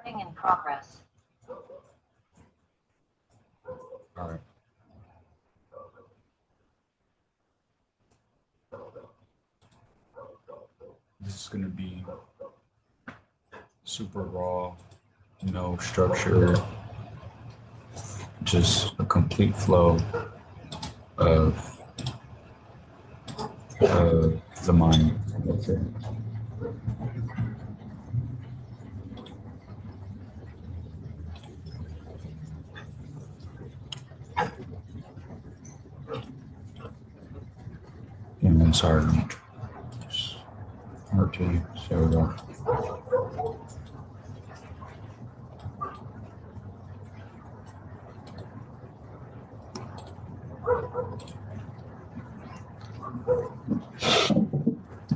Recording in progress. All right. This is going to be super raw, no structure, just a complete flow of the mind. That's it. And I'm sorry, RT, there we go.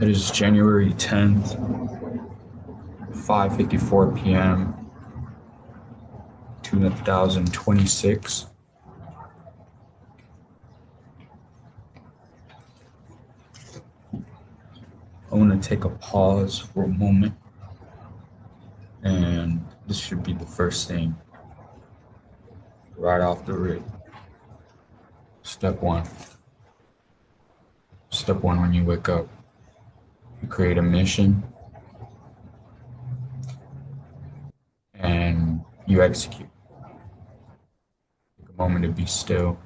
It is January 10th, 5:54 p.m. 2026. I want to take a pause for a moment, and this should be the first thing right off the rip. Step one. Step one, when you wake up, you create a mission and you execute. Take a moment to be still.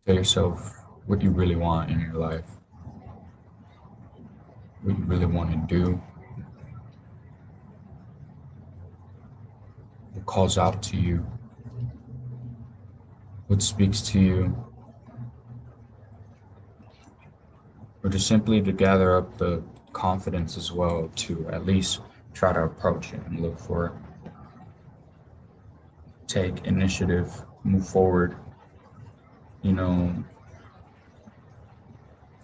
Tell yourself what you really want in your life, what you really want to do, what calls out to you, what speaks to you, or just simply to gather up the confidence as well to at least try to approach it and look for it. Take initiative, move forward. You know,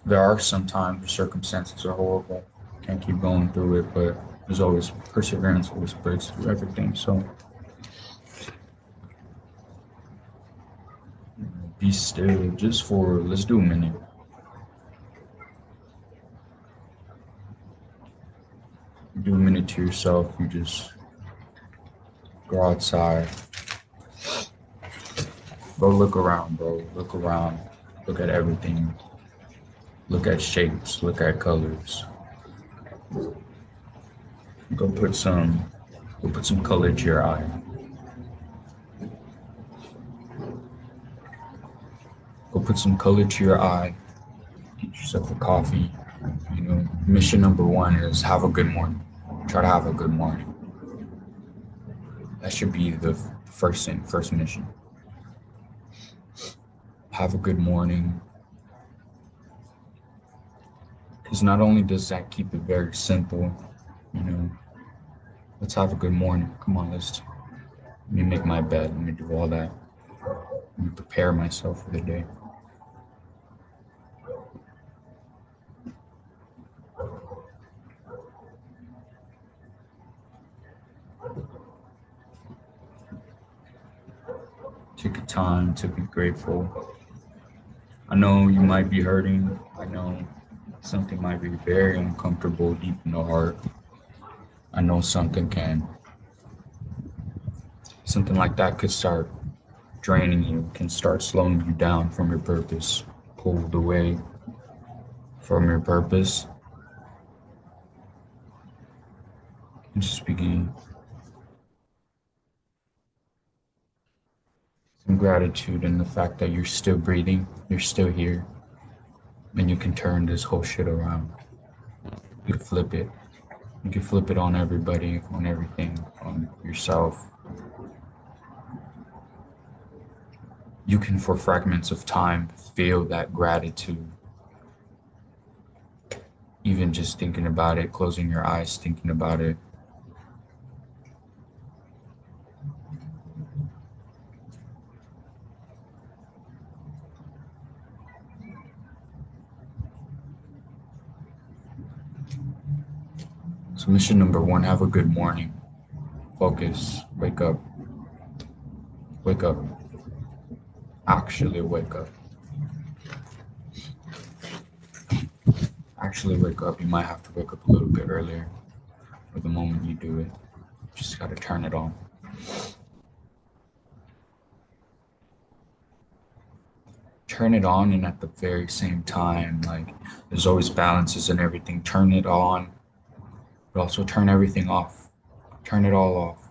there are some times where circumstances are horrible, can't keep going through it, but there's always perseverance, always breaks through everything. So be still just for, let's do a minute. Do a minute to yourself. You just go outside. Go look around, bro. Look around. Look at everything. Look at shapes. Look at colors. Go put some color to your eye. Go put some color to your eye. Get yourself a coffee. You know, mission number one is have a good morning. Try to have a good morning. That should be the first thing, first mission. Have a good morning. Because not only does that keep it very simple, you know, let's have a good morning. Come on, let me make my bed. Let me do all that. Let me prepare myself for the day. Take your time to be grateful. I know you might be hurting. I know something might be very uncomfortable deep in the heart. I know something like that could start draining you, can start slowing you down from your purpose, pulled away from your purpose. And just begin. Some gratitude in the fact that you're still breathing, you're still here, and you can turn this whole shit around. You can flip it. You can flip it on everybody, on everything, on yourself. You can, for fragments of time, feel that gratitude. Even just thinking about it, closing your eyes, thinking about it. So mission number one, have a good morning. Focus, wake up. Wake up. Actually wake up. Actually wake up. You might have to wake up a little bit earlier or the moment you do it. Just got to turn it on. Turn it on, and at the very same time, like, there's always balances and everything. Turn it on, but also turn everything off. Turn it all off.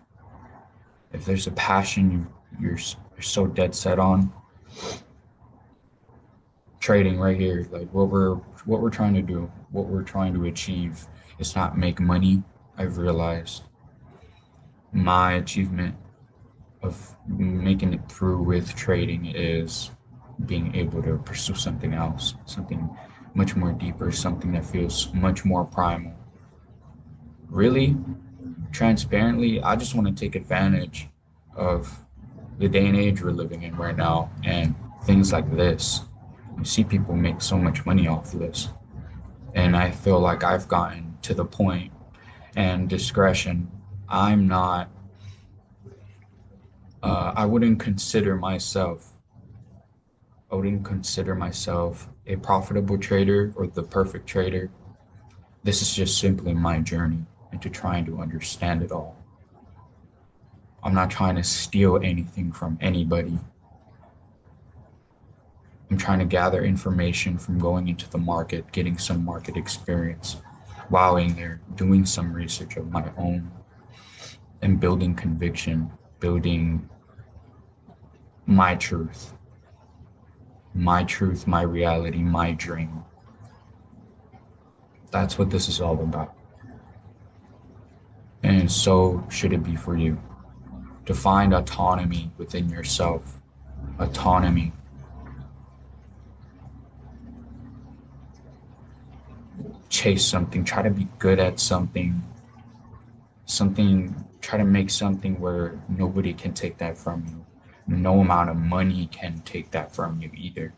If there's a passion you're so dead set on, trading right here, like what we're trying to do, what we're trying to achieve, is not make money. I've realized my achievement of making it through with trading is being able to pursue something else, something much more deeper, something that feels much more primal. Really, transparently, I just want to take advantage of the day and age we're living in right now and things like this. You see people make so much money off of this. And I feel like I've gotten to the point, and discretion, I'm not, I wouldn't consider myself, I wouldn't consider myself a profitable trader or the perfect trader. This is just simply my journey into trying to understand it all. I'm not trying to steal anything from anybody. I'm trying to gather information from going into the market, getting some market experience, while in there, doing some research of my own, and building conviction, building my truth, my reality, my dream. That's what this is all about. And so should it be for you. To find autonomy within yourself. Autonomy. Chase something, try to be good at something, try to make something where nobody can take that from you. No amount of money can take that from you either.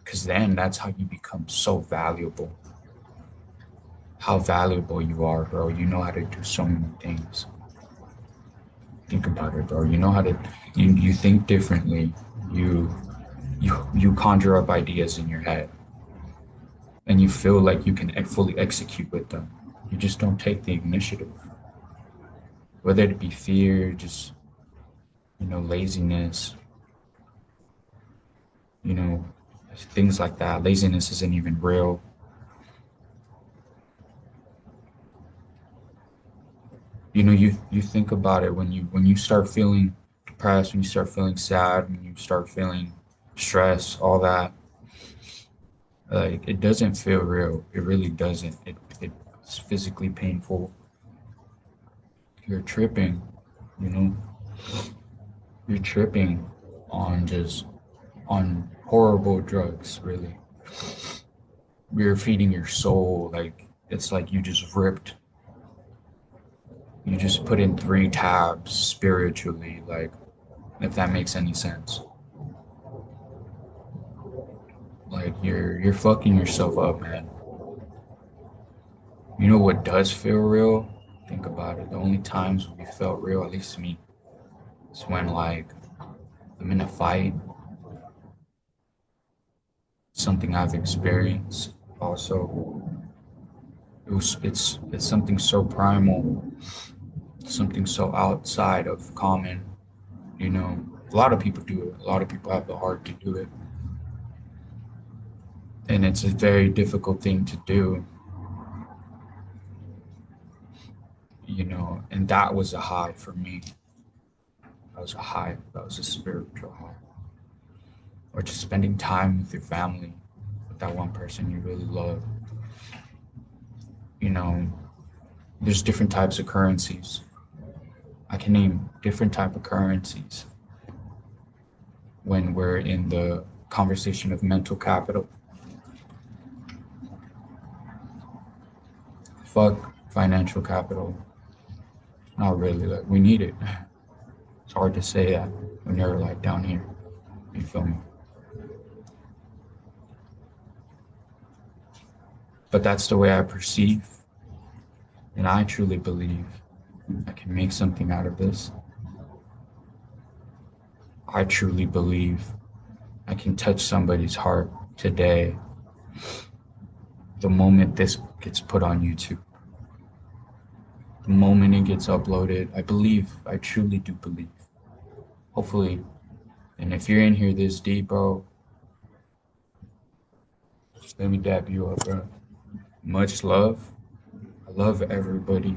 Because then that's how you become so valuable. How valuable you are, bro. You know how to do so many things. Think about it, bro. You know how to, you think differently. You conjure up ideas in your head, and you feel like you can fully execute with them. You just don't take the initiative. Whether it be fear, just, laziness, you know, things like that. Laziness isn't even real. You think about it when you start feeling depressed, when you start feeling sad, when you start feeling stress, all that. Like, it doesn't feel real. It really doesn't. It's physically painful. You're tripping, you know. You're tripping on just on horrible drugs, really. You're feeding your soul, like it's like you just put in 3 tabs spiritually, like, if that makes any sense. Like, you're fucking yourself up, man. You know what does feel real? Think about it. The only times we felt real, at least to me, is when, like, I'm in a fight, something I've experienced. Also, it's something so primal, something so outside of common. You know, a lot of people do it. A lot of people have the heart to do it, and it's a very difficult thing to do. And that was a high for me. That was a high. That was a spiritual high. Or just spending time with your family, with that one person you really love. You know, there's different types of currencies. I can name different type of currencies when we're in the conversation of mental capital. Fuck financial capital. Not really. Like, we need it. It's hard to say that when you're like down here. You feel me? But that's the way I perceive, and I truly believe I can make something out of this. I truly believe I can touch somebody's heart today the moment this gets put on YouTube, the moment it gets uploaded, I truly do believe, hopefully, and if you're in here this deep, bro, let me dap you up, bro. Much love. I love everybody.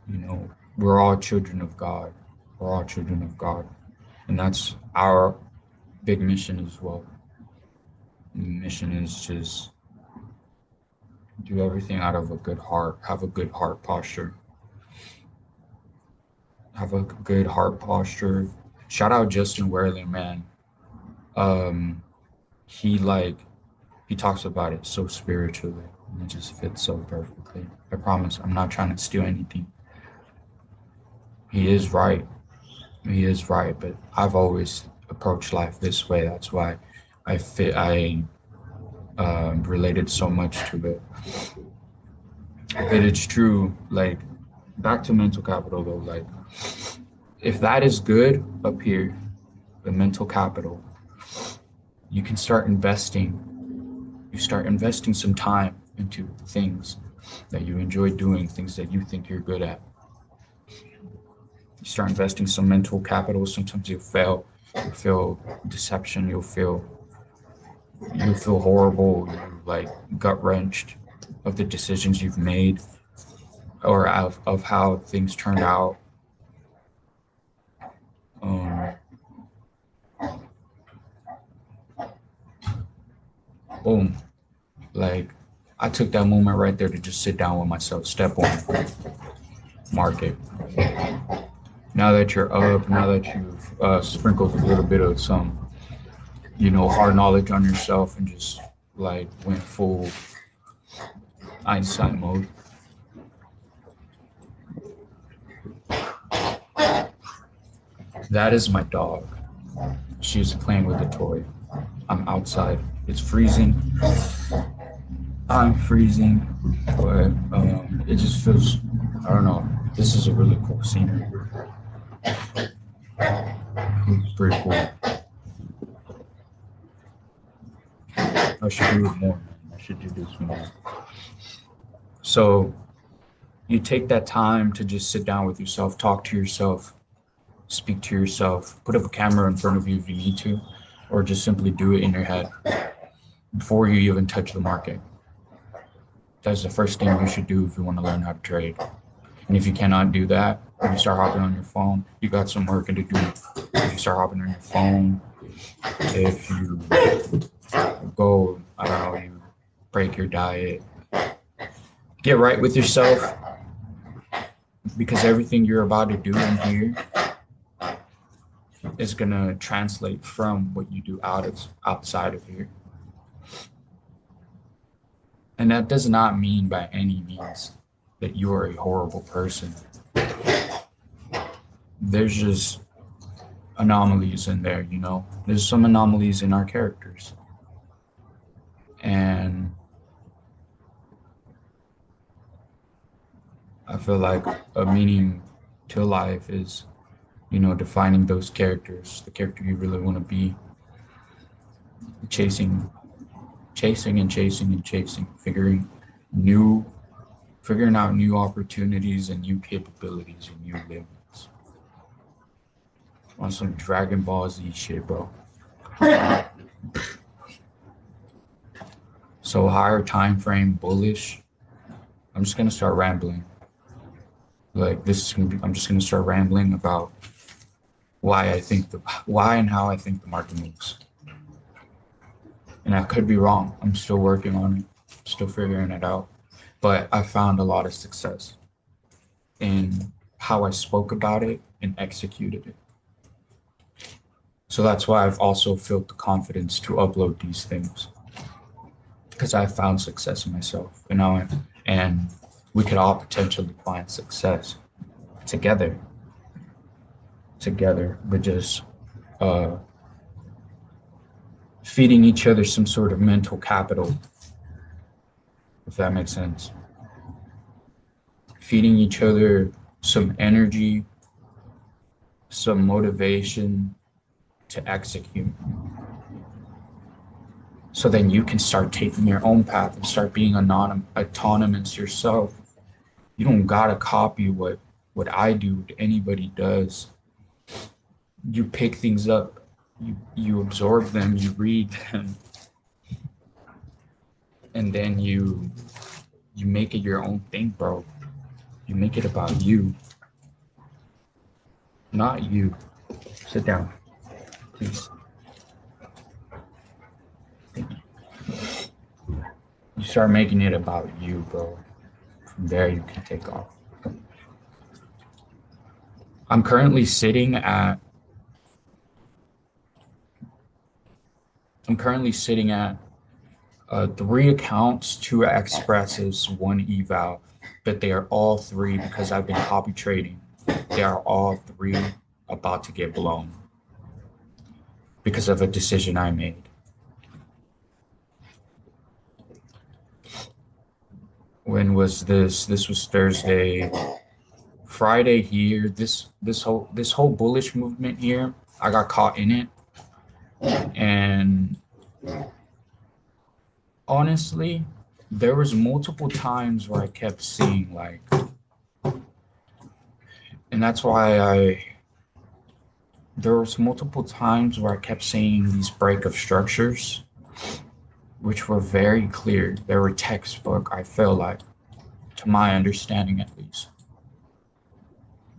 You know, we're all children of God. We're all children of God. And that's our big mission as well. The mission is just do everything out of a good heart, have a good heart posture. Have a good heart posture. Shout out Justin Werley, man. Um, he talks about it so spiritually, and it just fits so perfectly. I promise, I'm not trying to steal anything. He is right. He is right, but I've always approached life this way. That's why I related so much to it. But it's true, like, back to mental capital though, like, if that is good up here, the mental capital, you can start investing. You start investing some time into things that you enjoy doing, things that you think you're good at. You start investing some mental capital. Sometimes you'll fail. You'll feel deception. You'll feel horrible. You're like gut wrenched of the decisions you've made or of how things turned out. Boom. Like, I took that moment right there to just sit down with myself, step one, market. Now that you're up, now that you've sprinkled a little bit of some, hard knowledge on yourself and just like went full Einstein mode. That is my dog. She's playing with a toy. I'm outside. It's freezing. I'm freezing, but it just feels, I don't know. This is a really cool scenery. It's pretty cool. I should do it more. I should do this more. So you take that time to just sit down with yourself, talk to yourself, speak to yourself, put up a camera in front of you if you need to, or just simply do it in your head before you even touch the market. That's the first thing you should do if you want to learn how to trade. And if you cannot do that, when you start hopping on your phone, you got some work to do. If you start hopping on your phone, if you go, I don't know, you break your diet, get right with yourself, because everything you're about to do in here is going to translate from what you do outside of here. And that does not mean by any means that you are a horrible person. There's just anomalies in there, There's some anomalies in our characters. And I feel like a meaning to life is, defining those characters, the character you really want to be, chasing and chasing and chasing, figuring out new opportunities and new capabilities and new limits. On some Dragon Ball Z shit, bro. So higher time frame, bullish. I'm just gonna start rambling. I'm just gonna start rambling about why and how I think the market moves. And I could be wrong. I'm still working on it, still figuring it out. But I found a lot of success in how I spoke about it and executed it. So that's why I've also felt the confidence to upload these things, because I found success in myself, and we could all potentially find success together, but just feeding each other some sort of mental capital, if that makes sense. Feeding each other some energy, some motivation to execute. So then you can start taking your own path and start being autonomous yourself. You don't gotta copy what I do, what anybody does. You pick things up, you absorb them, you read them, and then you make it your own thing, bro. You make it about you, not you. Sit down, please. You start making it about you, bro. From there, you can take off. I'm currently sitting at I'm currently sitting at 3 accounts, 2 expresses, 1 eval, but they are all three because I've been copy trading. They are all three about to get blown because of a decision I made. When was this? This was Thursday. Friday here. This whole bullish movement here, I got caught in it. And honestly, there was multiple times where I kept seeing like, and that's why there was multiple times where I kept seeing these break of structures, which were very clear. They were textbook, I feel like, to my understanding at least.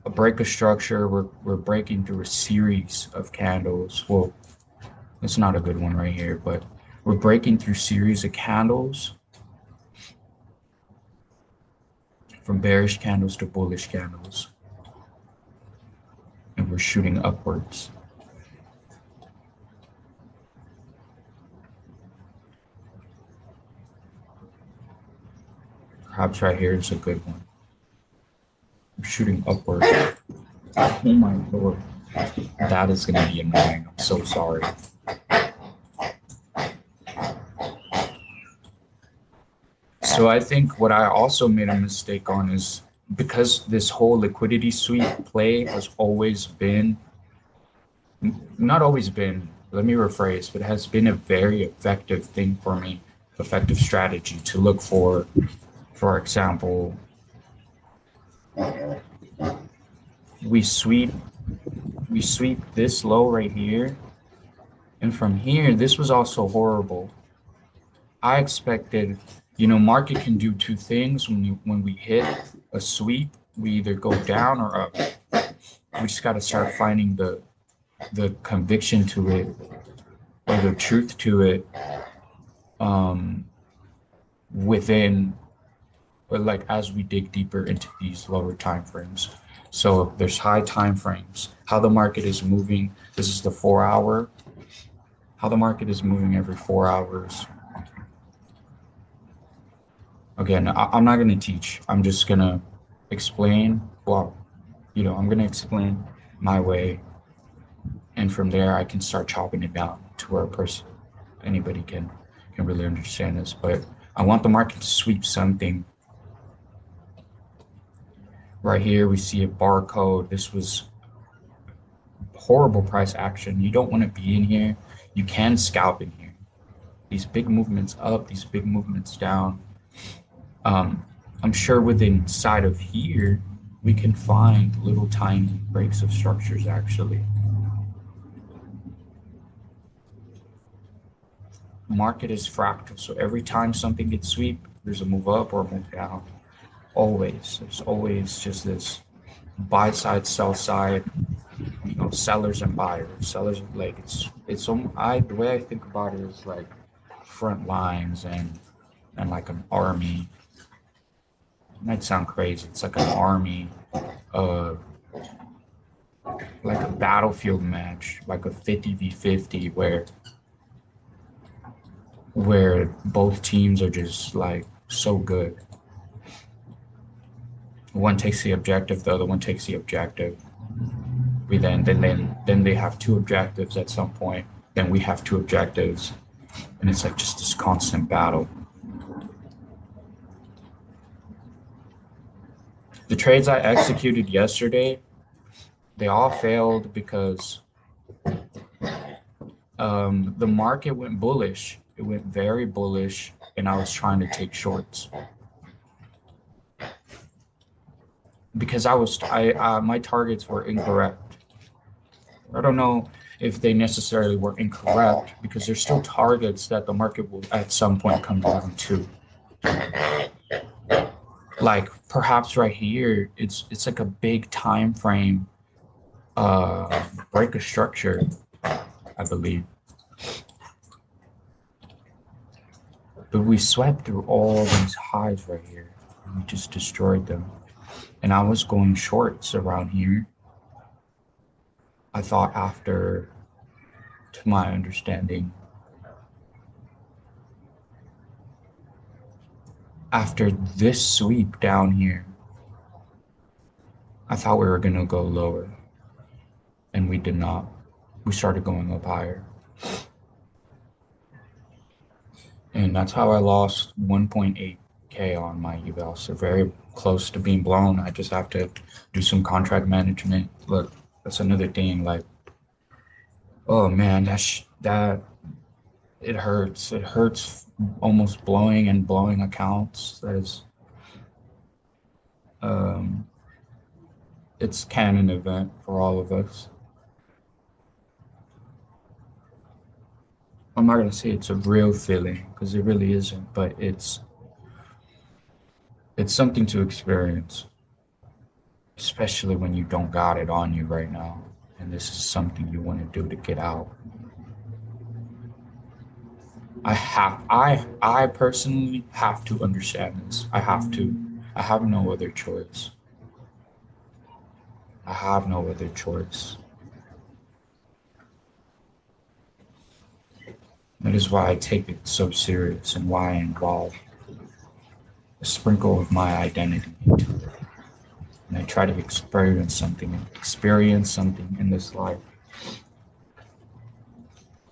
A break of structure, we're breaking through a series of candles. Well, it's not a good one right here, but we're breaking through series of candles from bearish candles to bullish candles. And we're shooting upwards. Perhaps right here is a good one. I'm shooting upward. Oh my lord. That is going to be annoying. I'm so sorry. So I think what I also made a mistake on is because this whole liquidity sweep play has always been, not always been, let me rephrase, but has been a very effective thing for me, effective strategy to look for example, we sweep this low right here. And from here, this was also horrible. I expected, market can do two things when we hit a sweep. We either go down or up. We just got to start finding the conviction to it or the truth to it within, but like as we dig deeper into these lower time frames. So there's high time frames, how the market is moving. This is the 4-hour, how the market is moving every 4 hours. Again, I'm not going to teach. I'm just going to explain. Well, I'm going to explain my way. And from there, I can start chopping it down to where anybody can really understand this. But I want the market to sweep something. Right here, we see a barcode. This was horrible price action. You don't want to be in here. You can scalp in here. These big movements up, these big movements down. I'm sure within inside of here, we can find little tiny breaks of structures actually. Market is fractal, so every time something gets sweep, there's a move up or a move down. Always, there's always just this buy side, sell side, sellers and buyers. Sellers, like the way I think about it is like front lines and like an army. It might sound crazy. It's like an army, like a battlefield match, like a 50v50 where both teams are just like so good. One takes the objective, the other one takes the objective. We then they have two objectives at some point. Then we have two objectives, and it's like just this constant battle. The trades I executed yesterday, they all failed because the market went bullish It went very bullish, and I was trying to take shorts because my targets were incorrect. I don't know if they necessarily were incorrect because there's still targets that the market will at some point come down to. Like perhaps right here, it's like a big time frame break of structure, I believe. But we swept through all these highs right here. And we just destroyed them. And I was going shorts around here. I thought after, to my understanding, after this sweep down here, I thought we were going to go lower. And we did not. We started going up higher. And that's how I lost 1.8K on my eval. So very close to being blown. I just have to do some contract management. Look, that's another thing. Like, oh man, that it hurts. It hurts almost blowing accounts. That is, it's canon event for all of us. I'm not gonna say it's a real feeling because it really isn't, but it's something to experience, especially when you don't got it on you right now, and this is something you want to do to get out. I personally have to understand this. I have to. I have no other choice. I have no other choice. That is why I take it so serious and why I involve a sprinkle of my identity into it. And I try to experience something in this life.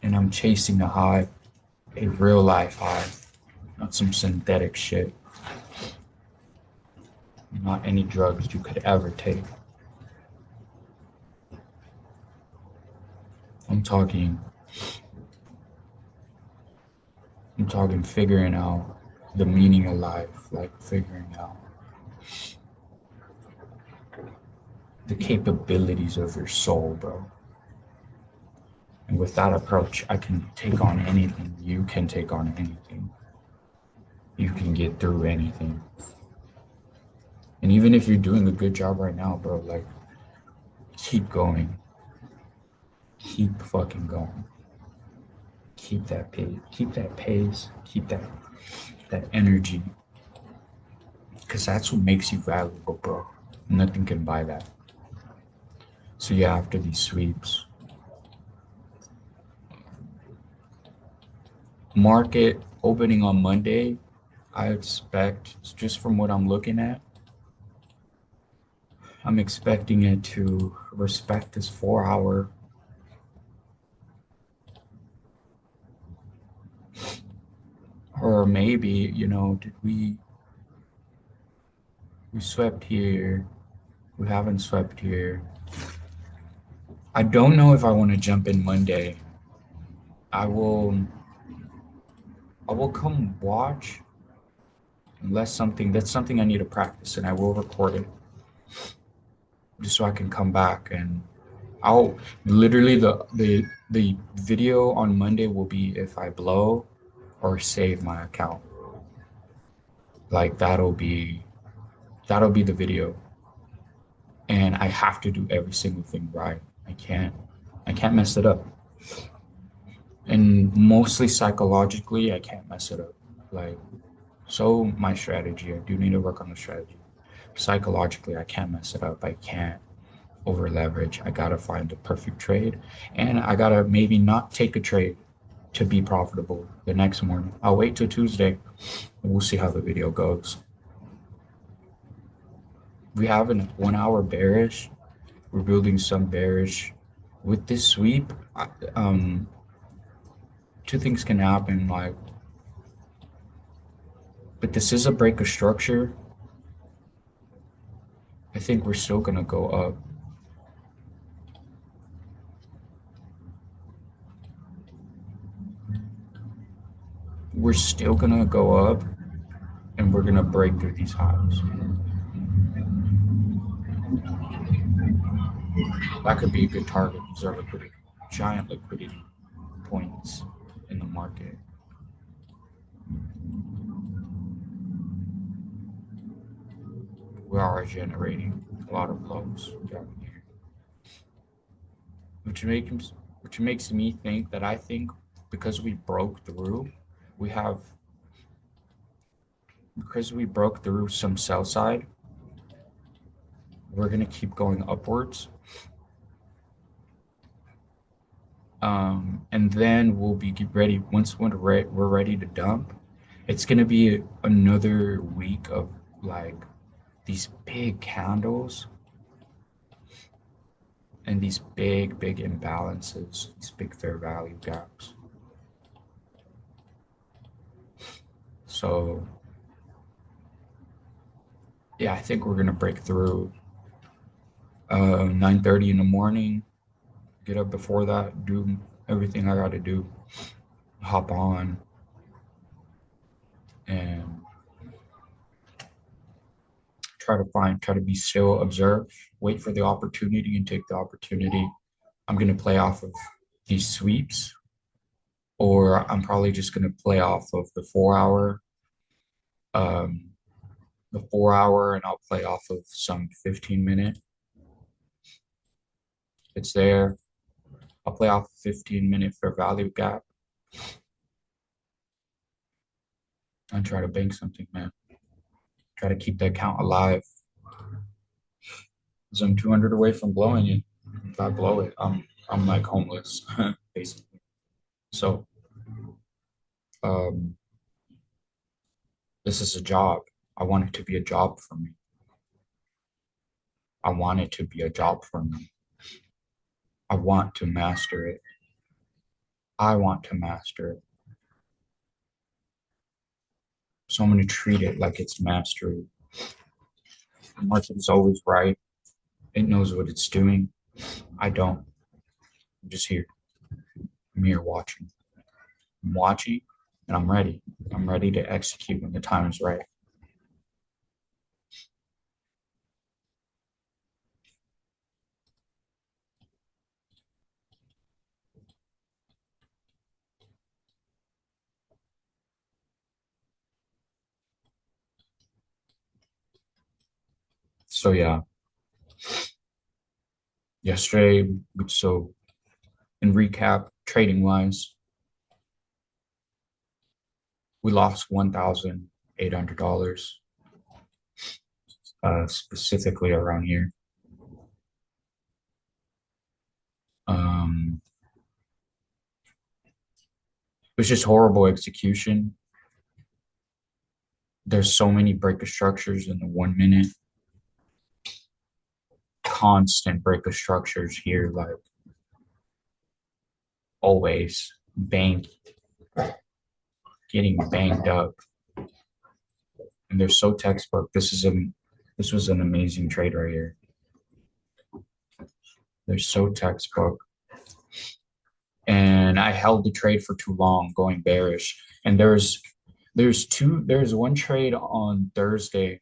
And I'm chasing a high, a real life high, not some synthetic shit. Not any drugs you could ever take. I'm talking figuring out the meaning of life, like figuring out the capabilities of your soul, bro. And with that approach, I can take on anything. You can take on anything. You can get through anything. And even if you're doing a good job right now, bro, like, keep going. Keep fucking going. Keep that pace. Keep that pace. Keep that energy. Because that's what makes you valuable, bro. Nothing can buy that. So yeah, after these sweeps, market opening on Monday, I expect, just from what I'm looking at, I'm expecting it to respect this 4-hour. Or maybe, did we swept here. We haven't swept here. I don't know if I want to jump in Monday. I will come watch unless that's something I need to practice, and I will record it just so I can come back, and I'll literally the video on Monday will be if I blow or save my account. Like that'll be the video. And I have to do every single thing right. I can't mess it up. And mostly psychologically, I can't mess it up. Like, so my strategy, I do need to work on the strategy. Psychologically, I can't mess it up. I can't over leverage. I gotta find the perfect trade, and I gotta maybe not take a trade to be profitable the next morning. I'll wait till Tuesday, and we'll see how the video goes. We have a 1 hour bearish. We're building some bearish. With this sweep, two things can happen. Like, but this is a break of structure. I think we're still gonna go up. we're still gonna go up and we're gonna break through these highs. That could be a good target. These are liquidity, giant liquidity points in the market. We are generating a lot of lows down here, which makes me think that I think because we broke through, we have because we broke through some sell side, we're gonna keep going upwards. And then we'll be ready once we're ready to dump. It's gonna be another week of like these big candles and these big imbalances, these big fair value gaps. So yeah, I think we're gonna break through 9:30 in the morning, get up before that, do everything I gotta do, hop on and try to be still, observe, wait for the opportunity and take the opportunity. I'm gonna play off of these sweeps, or I'm probably just gonna play off of um, the 4 hour, and I'll play off of some 15-minute. It's there. I'll play off 15-minute fair value gap and try to bank something, man. Try to keep the account alive. Because I'm 200 away from blowing it. If I blow it, I'm like homeless, basically. So um, this is a job. I want it to be a job for me. I want it to be a job for me. I want to master it. I want to master it. So I'm going to treat it like it's mastery. The market is always right. It knows what it's doing. I don't. I'm just here. I'm here watching. I'm watching and I'm ready. I'm ready to execute when the time is right. So yeah, yesterday, so in recap, trading wise, we lost $1,800, specifically around here. It was just horrible execution. There's so many break of structures in the 1 minute, constant break of structures here, like always bank, getting banked up. And they're so textbook. This was an amazing trade right here. They're so textbook. And I held the trade for too long, going bearish. And there's one trade on Thursday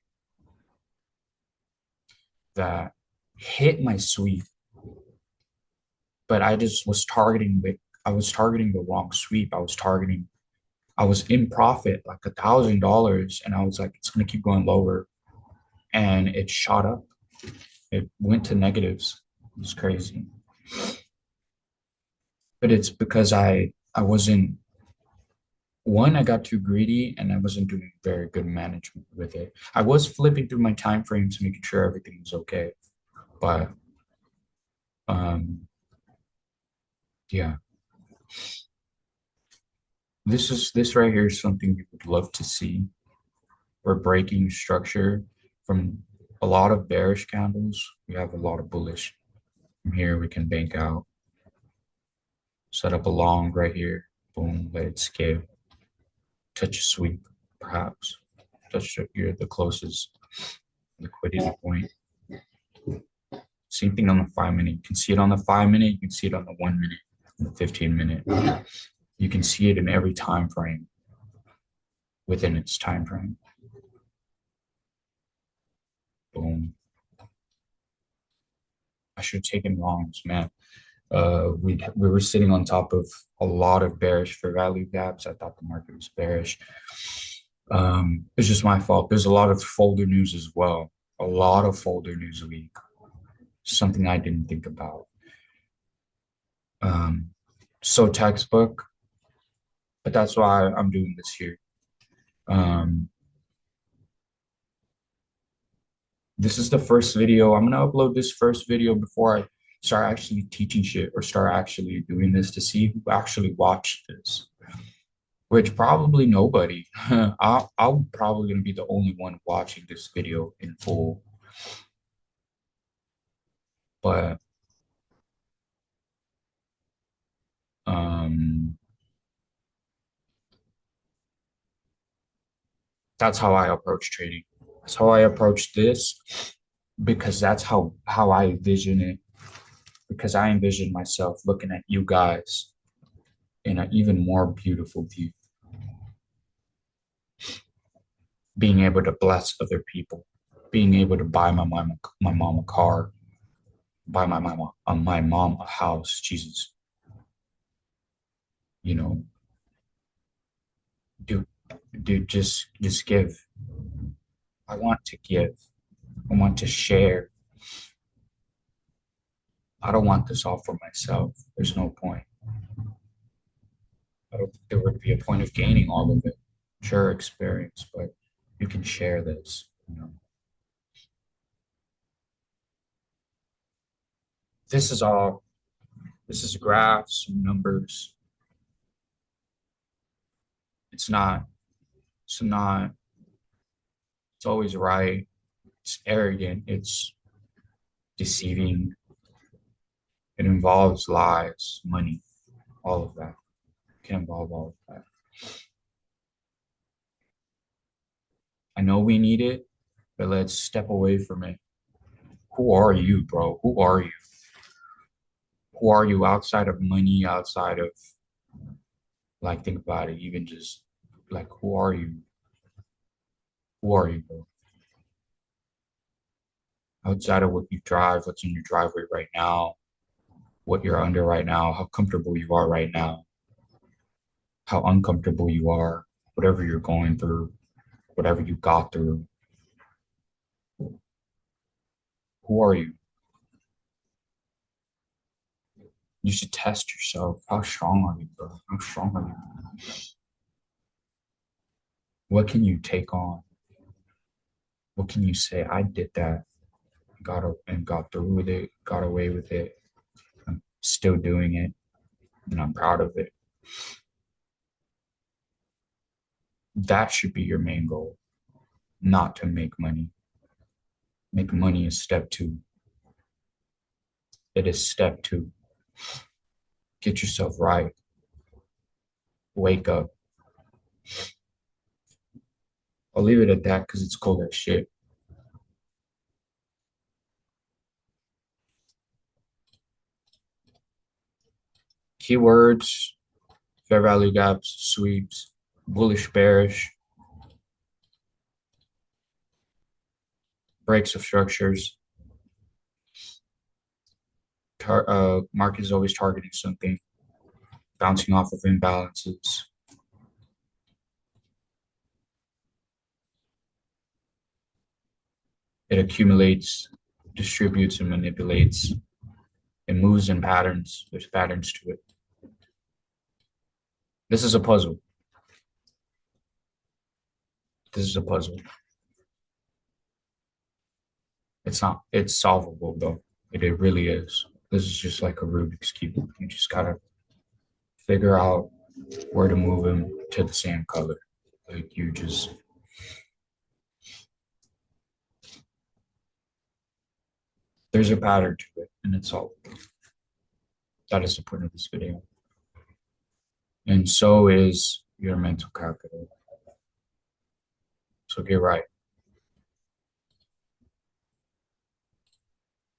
that hit my sweep, but I just was targeting the wrong sweep. I was in profit like $1,000, and I was like, it's gonna keep going lower, and it shot up. It went to negatives. It was crazy. But it's because I wasn't one, I got too greedy and I wasn't doing very good management with it. I was flipping through my time frames, making sure everything was okay. But yeah. This right here is something we would love to see. We're breaking structure from a lot of bearish candles. We have a lot of bullish. From here we can bank out. Set up a long right here. Boom, let it scale. Touch a sweep, perhaps. Touch the closest liquidity point. Same thing on the 5 minute. You can see it on the 5 minute. You can see it on the 1 minute, on the 15 minute. You can see it in every time frame. within its time frame. Boom. I should have taken longs, man. We were sitting on top of a lot of bearish fair value gaps. I thought the market was bearish. It's just my fault. There's a lot of folder news as well. A lot of folder news a week. Something I didn't think about. So textbook, but that's why I'm doing this here. This is the first video. I'm gonna upload this first video before I start actually teaching shit or start actually doing this to see who actually watched this. Which probably nobody. I'm probably gonna be the only one watching this video in full. But um that's how I approach trading. That's how I approach this because that's how I envision it. Because I envision myself looking at you guys in an even more beautiful view, being able to bless other people, being able to buy my mom a car, buy my mom a house. Jesus, you know, dude, just give. I want to give. I want to share. I don't want this all for myself. There's no point. I don't think there would be a point of gaining all of it. Sure, experience, but you can share this. This is all. This is graphs, numbers. It's not. It's not. It's always right. It's arrogant. It's deceiving. It involves lies, money, all of that. It can involve all of that. I know we need it, but let's step away from it. Who are you, bro? Who are you? Who are you outside of money, outside of, like, think about it, even just like, who are you? Who are you, bro? Outside of what you drive, what's in your driveway right now, what you're under right now, how comfortable you are right now, how uncomfortable you are, whatever you're going through, whatever you got through. Who are you? You should test yourself. How strong are you, bro? How strong are you? What can you take on? What can you say? I did that, got through with it, got away with it. I'm still doing it, and I'm proud of it. That should be your main goal, not to make money. Make money is step two. It is step two. Get yourself right. Wake up. I'll leave it at that because it's cold as shit. Keywords, fair value gaps, sweeps, bullish, bearish, breaks of structures. Market is always targeting something, bouncing off of imbalances. It accumulates, distributes, and manipulates. It moves in patterns. There's patterns to it. This is a puzzle. This is a puzzle. It's not, it's solvable though. It really is. This is just like a Rubik's Cube. You just gotta figure out where to move them to the same color. Like you just, there's a pattern to it and it's solvable. That is the point of this video. And so is your mental capital. So get right.